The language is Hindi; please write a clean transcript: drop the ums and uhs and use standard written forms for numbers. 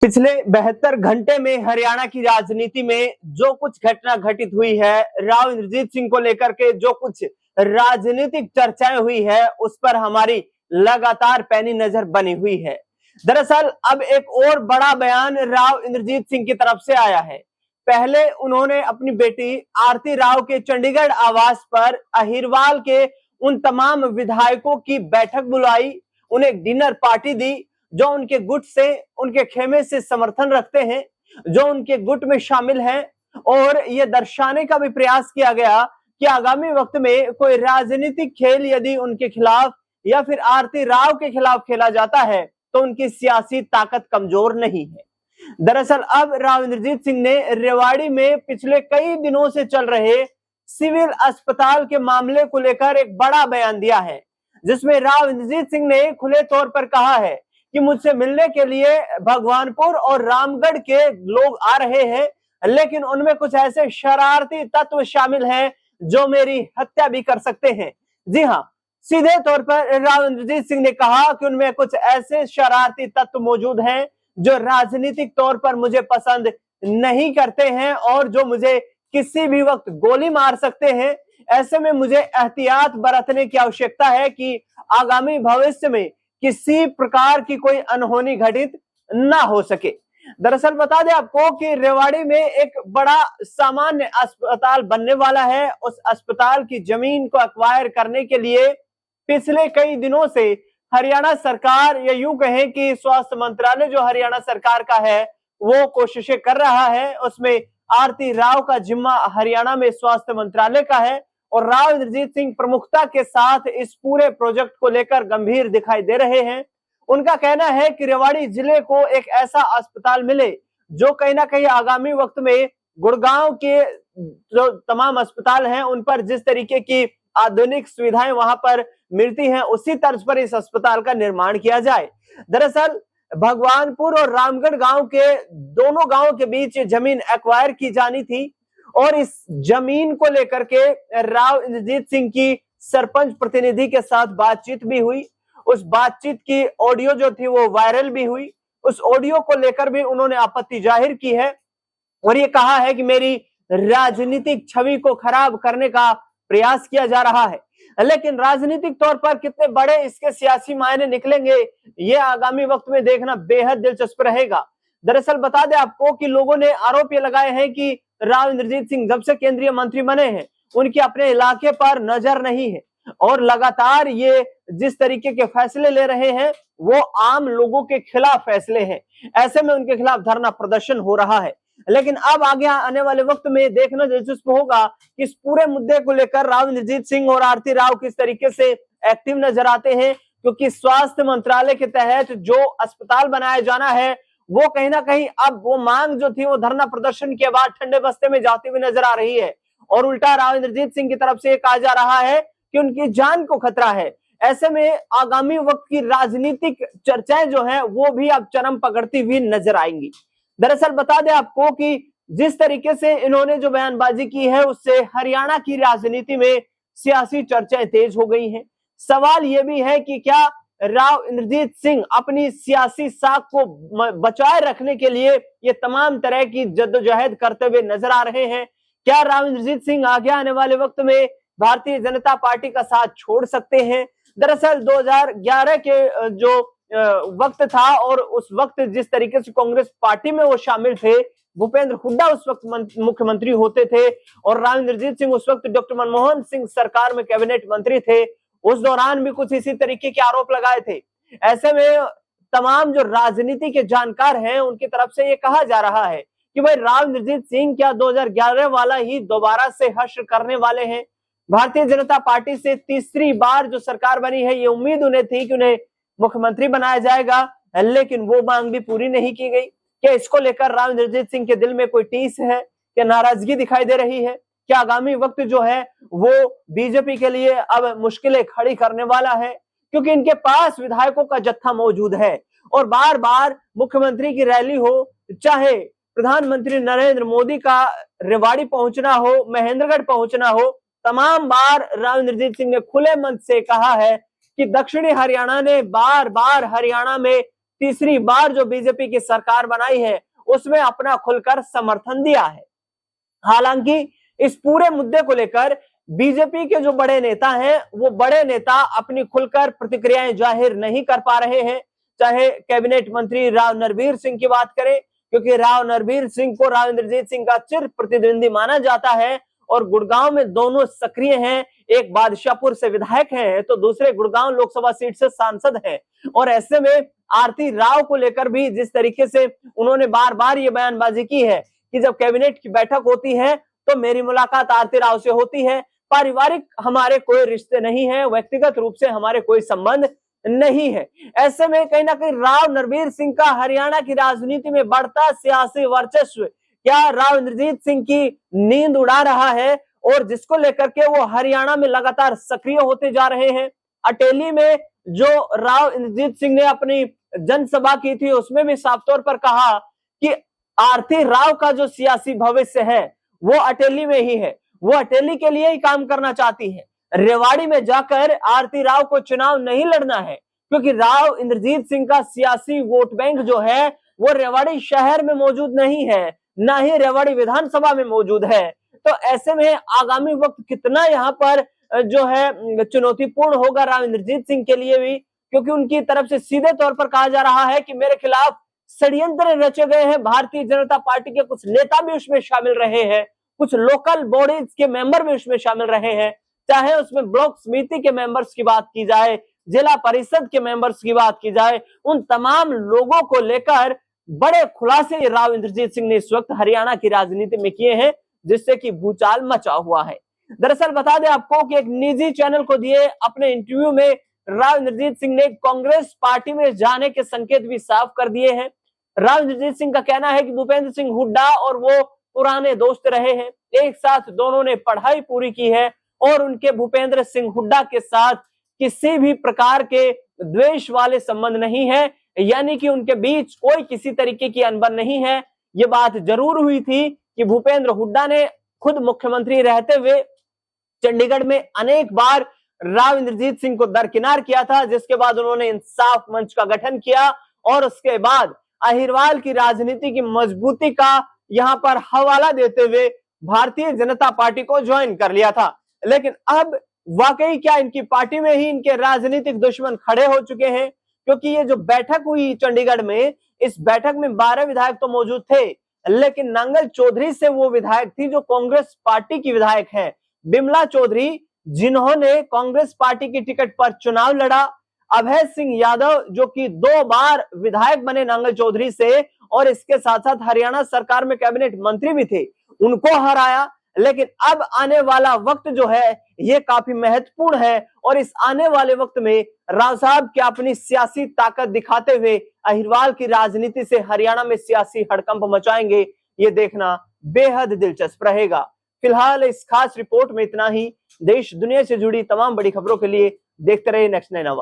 पिछले 72 घंटे में हरियाणा की राजनीति में जो कुछ घटना घटित हुई है, राव इंद्रजीत सिंह को लेकर के जो कुछ राजनीतिक चर्चाएं हुई है, उस पर हमारी लगातार पैनी नजर बनी हुई है। दरअसल अब एक और बड़ा बयान राव इंद्रजीत सिंह की तरफ से आया है। पहले उन्होंने अपनी बेटी आरती राव के चंडीगढ़ आवास पर अहिरवाल के उन तमाम विधायकों की बैठक बुलाई, उन्हें डिनर पार्टी दी जो उनके गुट से, उनके खेमे से समर्थन रखते हैं, जो उनके गुट में शामिल हैं, और यह दर्शाने का भी प्रयास किया गया कि आगामी वक्त में कोई राजनीतिक खेल यदि उनके खिलाफ या फिर आरती राव के खिलाफ खेला जाता है तो उनकी सियासी ताकत कमजोर नहीं है। दरअसल अब राव इंद्रजीत सिंह ने रेवाड़ी में पिछले कई दिनों से चल रहे सिविल अस्पताल के मामले को लेकर एक बड़ा बयान दिया है, जिसमें राव इंद्रजीत सिंह ने खुले तौर पर कहा है कि मुझसे मिलने के लिए भगवानपुर और रामगढ़ के लोग आ रहे हैं, लेकिन उनमें कुछ ऐसे शरारती तत्व शामिल हैं जो मेरी हत्या भी कर सकते हैं। जी हां, सीधे तौर पर राव इंद्रजीत सिंह ने कहा कि उनमें कुछ ऐसे शरारती तत्व मौजूद हैं जो राजनीतिक तौर पर मुझे पसंद नहीं करते हैं और जो मुझे किसी भी वक्त गोली मार सकते हैं। ऐसे में मुझे एहतियात बरतने की आवश्यकता है कि आगामी भविष्य में किसी प्रकार की कोई अनहोनी घटित ना हो सके। दरअसल बता दें आपको कि रेवाड़ी में एक बड़ा सामान्य अस्पताल बनने वाला है। उस अस्पताल की जमीन को एक्वायर करने के लिए पिछले कई दिनों से हरियाणा सरकार, या यूं कहें कि स्वास्थ्य मंत्रालय जो हरियाणा सरकार का है, वो कोशिशें कर रहा है। उसमें आरती राव का जिम्मा हरियाणा में स्वास्थ्य मंत्रालय का है और राव इंद्रजीत सिंह प्रमुखता के साथ इस पूरे प्रोजेक्ट को लेकर गंभीर दिखाई दे रहे हैं। उनका कहना है कि रेवाड़ी जिले को एक ऐसा अस्पताल मिले जो कहीं ना कहीं आगामी वक्त में गुड़गांव के जो तमाम अस्पताल हैं उन पर जिस तरीके की आधुनिक सुविधाएं वहां पर मिलती हैं, उसी तर्ज पर इस अस्पताल का निर्माण किया जाए। दरअसल भगवानपुर और रामगढ़ गांव के दोनों गांवों के बीच जमीन एक्वायर की जानी थी और इस जमीन को लेकर के राव इंद्रजीत सिंह की सरपंच प्रतिनिधि के साथ बातचीत भी हुई। उस बातचीत की ऑडियो जो थी वो वायरल भी हुई। उस ऑडियो को लेकर भी उन्होंने आपत्ति जाहिर की है और ये कहा है कि मेरी राजनीतिक छवि को खराब करने का प्रयास किया जा रहा है। लेकिन राजनीतिक तौर पर कितने बड़े इसके सियासी मायने निकलेंगे, ये आगामी वक्त में देखना बेहद दिलचस्प रहेगा। दरअसल बता दें आपको कि लोगों ने आरोप ये लगाए हैं कि राव इंद्रजीत सिंह जब से केंद्रीय मंत्री बने हैं उनकी अपने इलाके पर नजर नहीं है और लगातार ये जिस तरीके के फैसले ले रहे हैं वो आम लोगों के खिलाफ फैसले हैं। ऐसे में उनके खिलाफ धरना प्रदर्शन हो रहा है। लेकिन अब आगे आने वाले वक्त में देखना दिलचस्प होगा कि इस पूरे मुद्दे को लेकर राव इंद्रजीत सिंह और आरती राव किस तरीके से एक्टिव नजर आते हैं, क्योंकि स्वास्थ्य मंत्रालय के तहत जो अस्पताल बनाया जाना है वो कहीं ना कहीं अब वो मांग जो थी वो धरना प्रदर्शन के बाद ठंडे बस्ते में जाती हुई नजर आ रही है और उल्टा राव इंद्रजीत सिंह की तरफ से कहा जा रहा है कि उनकी जान को खतरा है। ऐसे में आगामी वक्त की राजनीतिक चर्चाएं जो है वो भी अब चरम पकड़ती हुई नजर आएंगी। दरअसल बता दें आपको कि जिस तरीके से इन्होंने जो बयानबाजी की है उससे हरियाणा की राजनीति में सियासी चर्चाएं तेज हो गई हैं। सवाल यह भी है कि क्या राव इंद्रजीत सिंह अपनी सियासी साख को बचाए रखने के लिए ये तमाम तरह की जद्दोजहद करते हुए नजर आ रहे हैं? क्या राव इंद्रजीत सिंह आगे आने वाले वक्त में भारतीय जनता पार्टी का साथ छोड़ सकते हैं? दरअसल 2011 के जो वक्त था और उस वक्त जिस तरीके से कांग्रेस पार्टी में वो शामिल थे, भूपेंद्र हुड्डा उस वक्त मुख्यमंत्री होते थे और राव इंद्रजीत सिंह उस वक्त डॉक्टर मनमोहन सिंह सरकार में कैबिनेट मंत्री थे। उस दौरान भी कुछ इसी तरीके के आरोप लगाए थे। ऐसे में तमाम जो राजनीति के जानकार हैं उनकी तरफ से ये कहा जा रहा है कि भाई राव इंद्रजीत सिंह क्या 2011 वाला ही दोबारा से हश्र करने वाले हैं? भारतीय जनता पार्टी से तीसरी बार जो सरकार बनी है ये उम्मीद उन्हें थी कि उन्हें मुख्यमंत्री बनाया जाएगा, लेकिन वो मांग भी पूरी नहीं की गई। क्या इसको लेकर राव इंद्रजीत सिंह के दिल में कोई टीस है? क्या नाराजगी दिखाई दे रही है? क्या आगामी वक्त जो है वो बीजेपी के लिए अब मुश्किलें खड़ी करने वाला है? क्योंकि इनके पास विधायकों का जत्था मौजूद है और बार बार मुख्यमंत्री की रैली हो, चाहे प्रधानमंत्री नरेंद्र मोदी का रेवाड़ी पहुंचना हो, महेंद्रगढ़ पहुंचना हो, तमाम बार राव इंद्रजीत सिंह ने खुले मन से कहा है कि दक्षिणी हरियाणा ने बार बार हरियाणा में तीसरी बार जो बीजेपी की सरकार बनाई है उसमें अपना खुलकर समर्थन दिया है। हालांकि इस पूरे मुद्दे को लेकर बीजेपी के जो बड़े नेता हैं वो बड़े नेता अपनी खुलकर प्रतिक्रियाएं जाहिर नहीं कर पा रहे हैं। चाहे कैबिनेट मंत्री राव नरवीर सिंह की बात करें, क्योंकि राव नरवीर सिंह को राव इंद्रजीत सिंह का चिर प्रतिद्वंदी माना जाता है और गुड़गांव में दोनों सक्रिय हैं। एक बादशाहपुर से विधायक हैं तो दूसरे गुड़गांव लोकसभा सीट से सांसद हैं। और ऐसे में आरती राव को लेकर भी जिस तरीके से उन्होंने बार बार ये बयानबाजी की है कि जब कैबिनेट की बैठक होती है तो मेरी मुलाकात आरती राव से होती है, पारिवारिक हमारे कोई रिश्ते नहीं है, व्यक्तिगत रूप से हमारे कोई संबंध नहीं है। ऐसे में कहीं ना कहीं राव नरवीर सिंह का हरियाणा की राजनीति में बढ़ता सियासी वर्चस्व क्या राव इंद्रजीत सिंह की नींद उड़ा रहा है, और जिसको लेकर के वो हरियाणा में लगातार सक्रिय होते जा रहे हैं। अटेली में जो राव इंद्रजीत सिंह ने अपनी जनसभा की थी उसमें भी साफ तौर पर कहा कि आरती राव का जो सियासी भविष्य है वो अटेली में ही है, वो अटेली के लिए ही काम करना चाहती है। रेवाड़ी में जाकर आरती राव को चुनाव नहीं लड़ना है, क्योंकि राव इंद्रजीत सिंह का सियासी वोट बैंक जो है वो रेवाड़ी शहर में मौजूद नहीं है, ना ही रेवाड़ी विधानसभा में मौजूद है। तो ऐसे में आगामी वक्त कितना यहाँ पर जो है चुनौतीपूर्ण होगा राव इंद्रजीत सिंह के लिए भी, क्योंकि उनकी तरफ से सीधे तौर पर कहा जा रहा है कि मेरे खिलाफ षड्यंत्र रचे गए हैं। भारतीय जनता पार्टी के कुछ नेता भी उसमें शामिल रहे हैं, कुछ लोकल बॉडीज के मेंबर भी उसमें शामिल रहे हैं, चाहे उसमें ब्लॉक समिति के मेंबर्स की बात की जाए, जिला परिषद के मेंबर्स की बात की जाए, उन तमाम लोगों को लेकर बड़े खुलासे राव इंद्रजीत सिंह ने इस वक्त हरियाणा की राजनीति में किए हैं, जिससे कि भूचाल मचा हुआ है। दरअसल बता दें आपको कि एक निजी चैनल को दिए अपने इंटरव्यू में राव इंद्रजीत सिंह ने कांग्रेस पार्टी में जाने के संकेत भी साफ कर दिए हैं। राव इंद्रजीत सिंह का कहना है कि भूपेंद्र सिंह हुड्डा और वो पुराने दोस्त रहे हैं, एक साथ दोनों ने पढ़ाई पूरी की है और उनके भूपेंद्र सिंह हुड्डा के साथ किसी भी प्रकार के द्वेष वाले संबंध नहीं है, यानी कि उनके बीच कोई किसी तरीके की अनबन नहीं है। ये बात जरूर हुई थी कि भूपेंद्र हुड्डा ने खुद मुख्यमंत्री रहते हुए चंडीगढ़ में अनेक बार राव इंद्रजीत सिंह को दरकिनार किया था, जिसके बाद उन्होंने इंसाफ मंच का गठन किया और उसके बाद अहिरवाल की राजनीति की मजबूती का यहां पर हवाला देते हुए भारतीय जनता पार्टी को ज्वाइन कर लिया था। लेकिन अब वाकई क्या इनकी पार्टी में ही इनके राजनीतिक दुश्मन खड़े हो चुके हैं? क्योंकि ये जो बैठक हुई चंडीगढ़ में, इस बैठक में 12 विधायक तो मौजूद थे, लेकिन नांगल चौधरी से वो विधायक थी जो कांग्रेस पार्टी की विधायक है, बिमला चौधरी, जिन्होंने कांग्रेस पार्टी की टिकट पर चुनाव लड़ा। अभय सिंह यादव जो कि 2 बार विधायक बने नांगल चौधरी से और इसके साथ साथ हरियाणा सरकार में कैबिनेट मंत्री भी थे, उनको हराया। लेकिन अब आने वाला वक्त जो है ये काफी महत्वपूर्ण है और इस आने वाले वक्त में राव साहब क्या अपनी सियासी ताकत दिखाते हुए अहिरवाल की राजनीति से हरियाणा में सियासी हड़कंप मचाएंगे, ये देखना बेहद दिलचस्प रहेगा। फिलहाल इस खास रिपोर्ट में इतना ही। देश दुनिया से जुड़ी तमाम बड़ी खबरों के लिए देखते रहिए नेक्स्ट 9 आवाज।